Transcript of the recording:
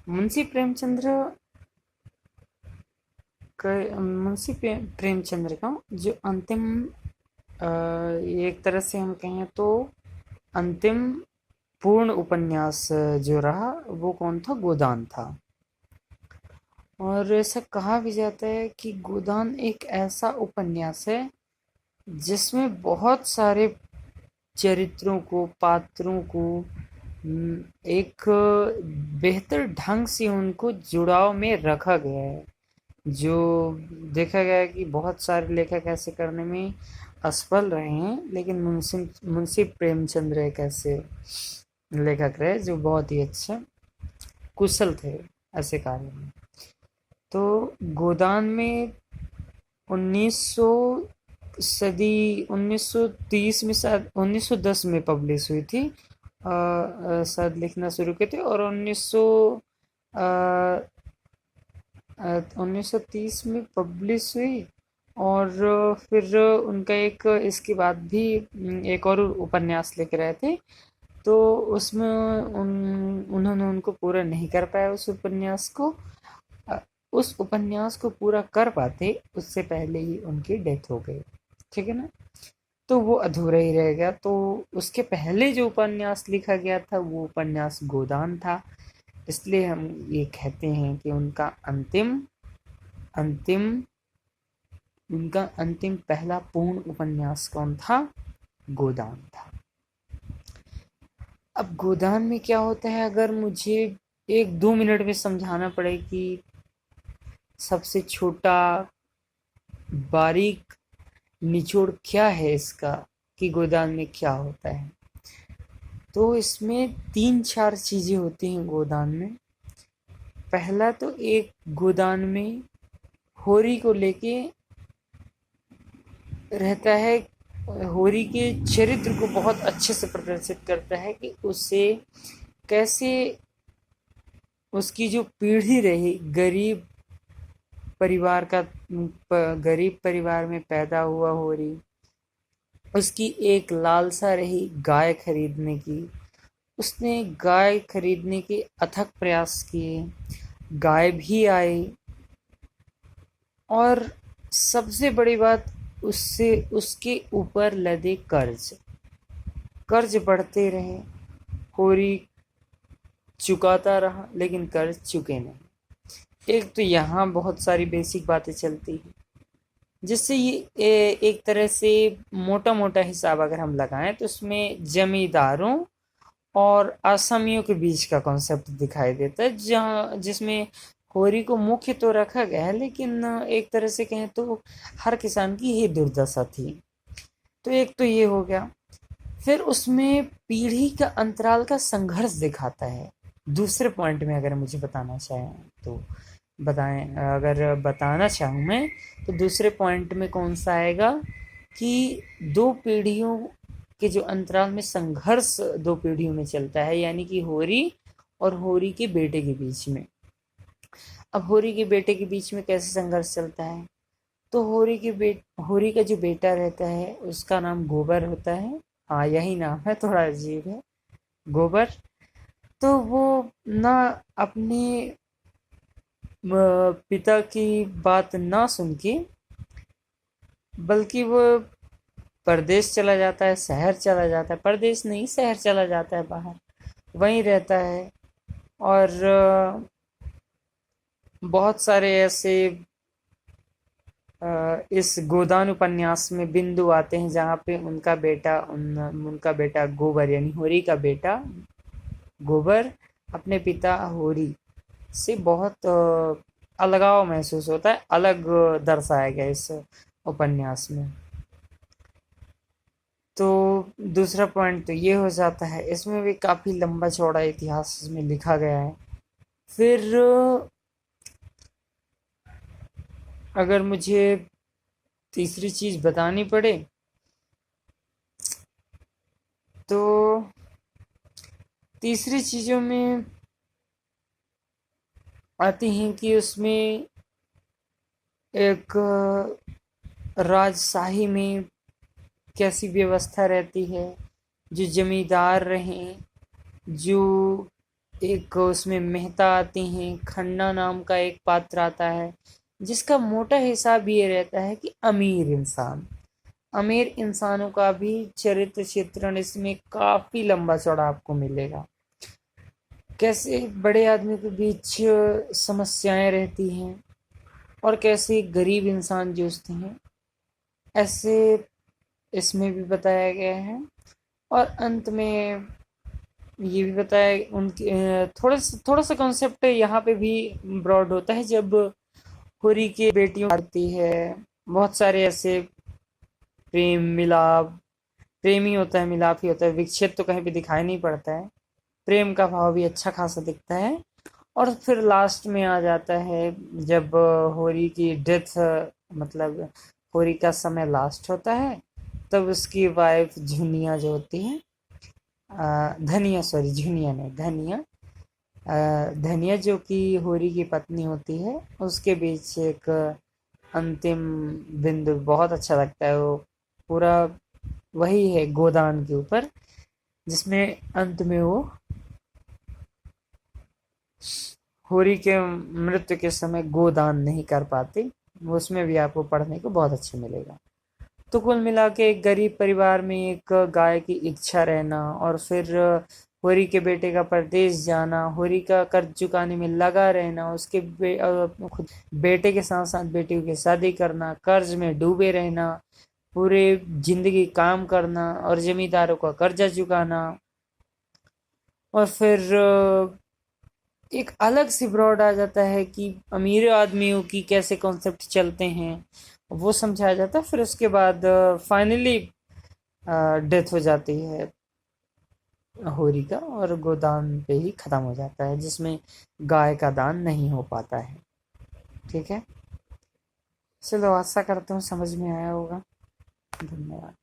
मुंशी प्रेमचंद्र मुंशी प्रेमचंद्र का जो अंतिम एक तरह से हम कहें तो अंतिम पूर्ण उपन्यास जो रहा वो कौन था? गोदान था। और ऐसा कहा भी जाता है कि गोदान एक ऐसा उपन्यास है जिसमें बहुत सारे चरित्रों को, पात्रों को एक बेहतर ढंग से उनको जुड़ाव में रखा गया है। जो देखा गया है कि बहुत सारे लेखक ऐसे करने में असफल रहे हैं, लेकिन मुंशी मुंशी प्रेमचंद्र एक ऐसे लेखक रहे जो बहुत ही अच्छे कुशल थे ऐसे कार्य में। तो गोदान में 1900 सदी 1930 में, शायद 1910 में पब्लिश हुई थी। शायद लिखना शुरू किए थे और 1930 में पब्लिश हुई। और फिर उनका एक इसके बाद भी एक और उपन्यास लेकर आए थे। तो उसमें उन्होंने उनको पूरा नहीं कर पाया उस उपन्यास को। उस उपन्यास को पूरा कर पाते उससे पहले ही उनकी डेथ हो गई। ठीक है ना? तो वो अधूरा ही रह गया। तो उसके पहले जो उपन्यास लिखा गया था वो उपन्यास गोदान था। इसलिए हम ये कहते हैं कि अंतिम उनका अंतिम पहला पूर्ण उपन्यास कौन था? गोदान था। अब गोदान में क्या होता है, अगर मुझे 1-2 मिनट में समझाना पड़े कि सबसे छोटा बारीक निचोड़ क्या है इसका, कि गोदान में क्या होता है, तो इसमें 3-4 चीजें होती हैं गोदान में। पहला तो एक गोदान में होरी को लेके रहता है। होरी के चरित्र को बहुत अच्छे से प्रदर्शित करता है कि उसे कैसे उसकी जो पीढ़ी रही, गरीब परिवार में पैदा हुआ होरी, उसकी एक लालसा रही गाय खरीदने की। उसने गाय खरीदने के अथक प्रयास किए, गाय भी आई। और सबसे बड़ी बात, उससे उसके ऊपर लदे कर्ज बढ़ते रहे। होरी चुकाता रहा लेकिन कर्ज चुके नहीं। एक तो यहाँ बहुत सारी बेसिक बातें चलती हैं जिससे ये एक तरह से मोटा मोटा हिसाब अगर हम लगाएं तो उसमें जमींदारों और आसामियों के बीच का कॉन्सेप्ट दिखाई देता है, जहाँ जिसमें होरी को मुख्य तो रखा गया है, लेकिन एक तरह से कहें तो हर किसान की ही दुर्दशा थी। तो एक तो ये हो गया। फिर उसमें पीढ़ी का अंतराल का संघर्ष दिखाता है। दूसरे पॉइंट में अगर मुझे बताना चाहें तो बताएं, अगर बताना चाहूँ मैं तो दूसरे पॉइंट में कौन सा आएगा कि दो पीढ़ियों के जो अंतराल में संघर्ष दो पीढ़ियों में चलता है, यानी कि होरी और होरी के बेटे के बीच में। अब होरी के बेटे के बीच में कैसे संघर्ष चलता है, तो होरी का जो बेटा रहता है उसका नाम गोबर होता है। हाँ, यही नाम है, थोड़ा अजीब है, गोबर। तो वो ना अपने पिता की बात ना सुन के, बल्कि वो परदेश चला जाता है, शहर चला जाता है, परदेश नहीं शहर चला जाता है, बाहर वहीं रहता है। और बहुत सारे ऐसे इस गोदान उपन्यास में बिंदु आते हैं जहाँ पे उनका बेटा गोबर, यानी होरी का बेटा गोबर अपने पिता होरी से बहुत अलगाव महसूस होता है, अलग दर्शाया गया इस उपन्यास में। तो दूसरा पॉइंट तो ये हो जाता है। इसमें भी काफी लंबा चौड़ा इतिहास इसमें लिखा गया है। फिर अगर मुझे तीसरी चीज बतानी पड़े तो तीसरी चीजों में आती हैं कि उसमें एक राजशाही में कैसी व्यवस्था रहती है, जो जमींदार रहे, जो एक उसमें मेहता आती हैं, खन्ना नाम का एक पात्र आता है, जिसका मोटा हिसाब ये रहता है कि अमीर इंसानों का भी चरित्र चित्रण इसमें काफी लंबा चौड़ा आपको मिलेगा। कैसे बड़े आदमी के बीच समस्याएं रहती हैं और कैसे गरीब इंसान जूझते हैं, ऐसे इसमें भी बताया गया है। और अंत में ये भी बताया उनके थोड़ा सा कॉन्सेप्ट यहाँ पे भी ब्रॉड होता है। जब होरी की बेटियों आती है, बहुत सारे ऐसे प्रेम मिलाप, प्रेम ही होता है, मिलाप ही होता है, विच्छेद तो कहीं भी दिखाई नहीं पड़ता है, प्रेम का भाव भी अच्छा खासा दिखता है। और फिर लास्ट में आ जाता है जब होरी की डेथ, मतलब होरी का समय लास्ट होता है, तब उसकी वाइफ झुनिया जो होती है, धनिया, सॉरी झुनिया नहीं, धनिया, धनिया जो कि होरी की पत्नी होती है, उसके बीच एक अंतिम बिंदु बहुत अच्छा लगता है। वो पूरा वही है गोदान के ऊपर, जिसमें अंत में वो होरी के मृत्यु के समय गोदान नहीं कर पाते। उसमें भी आपको पढ़ने को बहुत अच्छा मिलेगा। तो कुल मिला के एक गरीब परिवार में एक गाय की इच्छा रहना, और फिर होरी के बेटे का परदेश जाना, होरी का कर्ज चुकाने में लगा रहना, उसके खुद बेटे के साथ साथ बेटियों की शादी करना, कर्ज में डूबे रहना, पूरे जिंदगी काम करना और जमींदारों का कर्जा चुकाना, और फिर एक अलग सी ब्रॉड आ जाता है कि अमीर आदमियों की कैसे कॉन्सेप्ट चलते हैं, वो समझाया जाता है। फिर उसके बाद फाइनली डेथ हो जाती है होरी का, और गोदान पे ही खत्म हो जाता है, जिसमें गाय का दान नहीं हो पाता है। ठीक है, चलो आशा करता हूँ समझ में आया होगा। धन्यवाद।